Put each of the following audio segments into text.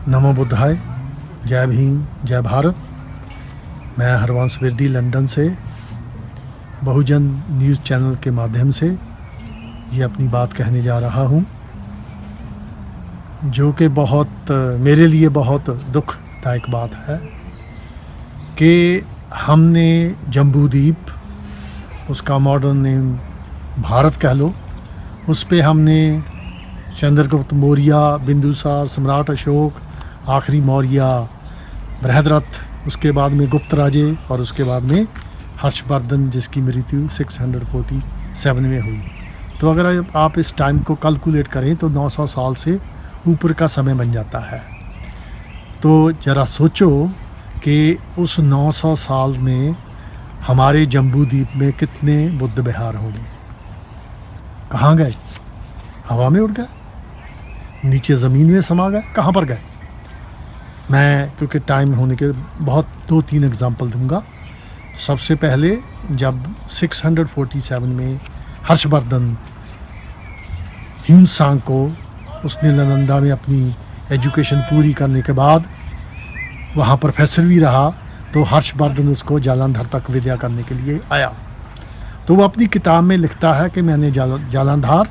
नमो बुद्धाय, जय भीम, जय भारत। मैं हरवंश विरदी लंदन से बहुजन न्यूज़ चैनल के माध्यम से ये अपनी बात कहने जा रहा हूँ, जो कि बहुत मेरे लिए बहुत दुखदायक बात है कि हमने जम्बूद्वीप, उसका मॉडर्न नेम भारत कह लो, उस पे हमने चंद्रगुप्त मौर्य, बिंदुसार, सम्राट अशोक, आखिरी मौर्य, बृहद्रथ, उसके बाद में गुप्त राजे और उसके बाद में हर्षवर्धन, जिसकी मृत्यु 647 में हुई। तो अगर आप इस टाइम को कैलकुलेट करें तो 900 साल से ऊपर का समय बन जाता है। तो ज़रा सोचो कि उस 900 साल में हमारे जम्बूद्वीप में कितने बुद्ध विहार होंगे। कहाँ गए? हवा में उड़ गए, नीचे ज़मीन में समा गए, कहाँ पर गए? मैं क्योंकि टाइम होने के बहुत 2-3 एग्जाम्पल दूंगा। सबसे पहले जब 647 में हर्षवर्धन ह्यून-त्सांग को उसने नालंदा में अपनी एजुकेशन पूरी करने के बाद वहाँ प्रोफेसर भी रहा, तो हर्षवर्धन उसको जालंधर तक विद्या करने के लिए आया। तो वो अपनी किताब में लिखता है कि मैंने जालंधर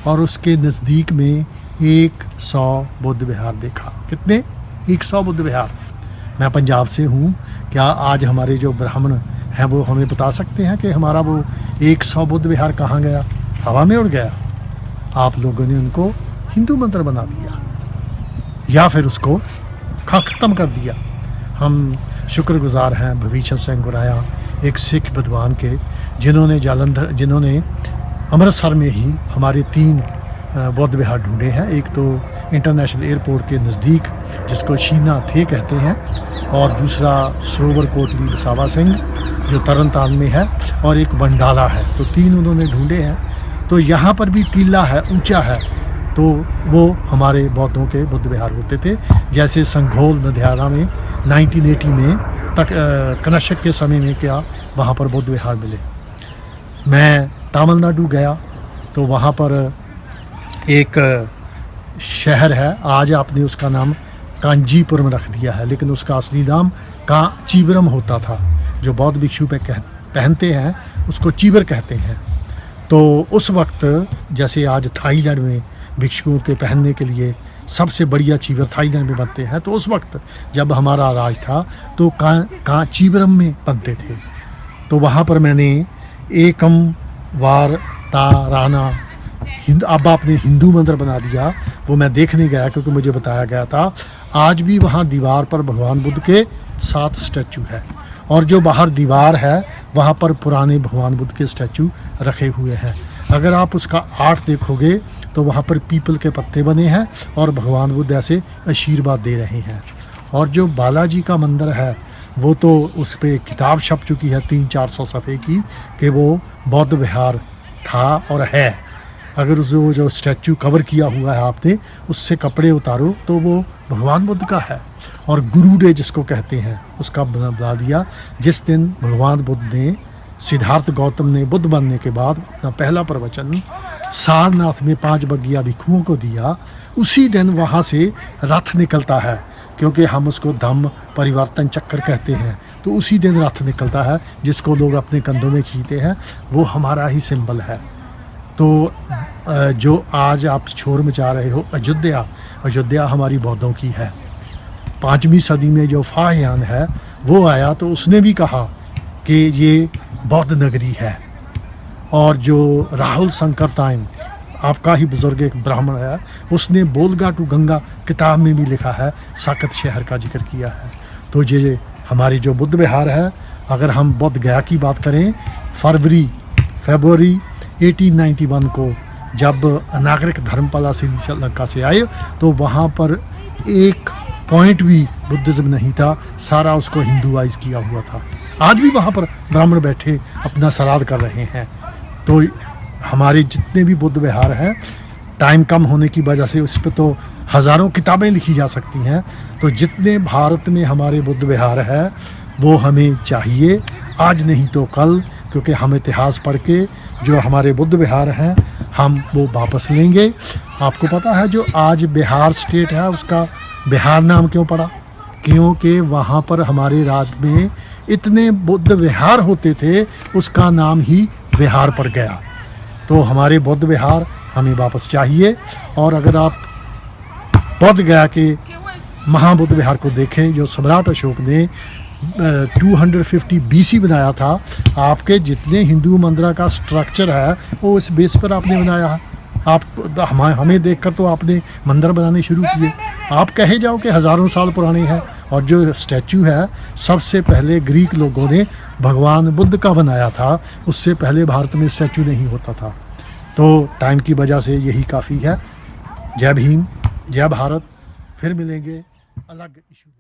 और उसके नज़दीक में 100 बुद्ध विहार देखा। कितने? 100 बुद्ध विहार। मैं पंजाब से हूँ। क्या आज हमारे जो ब्राह्मण हैं वो हमें बता सकते हैं कि हमारा वो 100 बुद्ध विहार कहाँ गया? हवा में उड़ गया। आप लोगों ने उनको हिंदू मंदिर बना दिया या फिर उसको ख़त्म कर दिया। हम शुक्रगुजार हैं भविष्य सिंह गुराया, एक सिख विद्वान के, जिन्होंने अमृतसर में ही हमारे 3 बौद्ध विहार ढूंढे हैं। एक तो इंटरनेशनल एयरपोर्ट के नज़दीक, जिसको शीना थे कहते हैं, और दूसरा सरोवर कोटली वसावा सिंह जो तरन तारण में है, और एक बंडाला है। तो 3 उन्होंने ढूंढे हैं। तो यहाँ पर भी टीला है, ऊंचा है, तो वो हमारे बौद्धों के बुद्ध विहार होते थे। जैसे संघोल नदियाला में 1980 में तक कनशक के समय में क्या वहाँ पर बुद्ध विहार मिले। मैं तमिलनाडु गया तो वहाँ पर एक शहर है, आज आपने उसका नाम कांजीपुरम रख दिया है, लेकिन उसका असली नाम कांचीपुरम होता था। जो बौद्ध भिक्षु पे पहनते हैं उसको चीबर कहते हैं। तो उस वक्त जैसे आज थाईलैंड में भिक्षुओं के पहनने के लिए सबसे बढ़िया चीबर थाईलैंड में बनते हैं, तो उस वक्त जब हमारा राज था तो कांचीपुरम में बनते थे। तो वहाँ पर मैंने एकम वार ताराना अब आपने हिंदू मंदिर बना दिया, वो मैं देखने गया क्योंकि मुझे बताया गया था। आज भी वहाँ दीवार पर भगवान बुद्ध के 7 स्टैचू है, और जो बाहर दीवार है वहाँ पर पुराने भगवान बुद्ध के स्टैचू रखे हुए हैं। अगर आप उसका आर्ट देखोगे तो वहाँ पर पीपल के पत्ते बने हैं और भगवान बुद्ध ऐसे आशीर्वाद दे रहे हैं। और जो बालाजी का मंदिर है वो तो उस पर किताब छप चुकी है 300-400 सफ़े की कि वो बौद्ध विहार था और है। अगर उस जो स्टैचू कवर किया हुआ है आपने उससे कपड़े उतारो तो वो भगवान बुद्ध का है। और गुरु डे जिसको कहते हैं उसका बना दिया, जिस दिन भगवान बुद्ध ने, सिद्धार्थ गौतम ने बुद्ध बनने के बाद अपना पहला प्रवचन सारनाथ में 5 बगिया भिक्षुओं को दिया, उसी दिन वहाँ से रथ निकलता है, क्योंकि हम उसको धम्म परिवर्तन चक्कर कहते हैं। तो उसी दिन रथ निकलता है जिसको लोग अपने कंधों में खींचते हैं, वो हमारा ही सिंबल है। तो जो आज आप शोर मचा रहे हो अयोध्या हमारी बौद्धों की है। 5वीं सदी में जो फाहियान है वो आया तो उसने भी कहा कि ये बौद्ध नगरी है। और जो राहुल संकरताइन, आपका ही बुजुर्ग एक ब्राह्मण है, उसने बोलगा टू गंगा किताब में भी लिखा है, साकत शहर का जिक्र किया है। तो ये हमारी जो बुद्ध विहार है, अगर हम बोध गया की बात करें, फरवरी 1891 को जब नागरिक धर्मपाला श्रीलंका से आए तो वहाँ पर एक पॉइंट भी बुद्धिज़्म नहीं था, सारा उसको हिंदुआइज किया हुआ था। आज भी वहाँ पर ब्राह्मण बैठे अपना श्राद्ध कर रहे हैं। तो हमारे जितने भी बुद्ध विहार हैं, टाइम कम होने की वजह से उस पर तो हज़ारों किताबें लिखी जा सकती हैं। तो जितने भारत में हमारे बुद्ध विहार है वो हमें चाहिए, आज नहीं तो कल, क्योंकि हम इतिहास पढ़ के जो हमारे बुद्ध विहार हैं हम वो वापस लेंगे। आपको पता है जो आज बिहार स्टेट है उसका बिहार नाम क्यों पड़ा? क्योंकि वहाँ पर हमारे राज्य में इतने बुद्ध विहार होते थे, उसका नाम ही विहार पड़ गया। तो हमारे बौद्ध विहार हमें वापस चाहिए। और अगर आप बोध गया के महाबुद्ध विहार को देखें जो सम्राट अशोक ने 250 BC बनाया था, आपके जितने हिंदू मंदिर का स्ट्रक्चर है वो इस बेस पर आपने बनाया है। आप हमें देखकर तो आपने मंदिर बनाने शुरू किए। आप कहे जाओ कि हज़ारों साल पुराने हैं। और जो स्टैचू है सबसे पहले ग्रीक लोगों ने भगवान बुद्ध का बनाया था, उससे पहले भारत में स्टैचू नहीं होता था। तो टाइम की वजह से यही काफ़ी है। जय भीम, जय भारत। फिर मिलेंगे अलग इशू।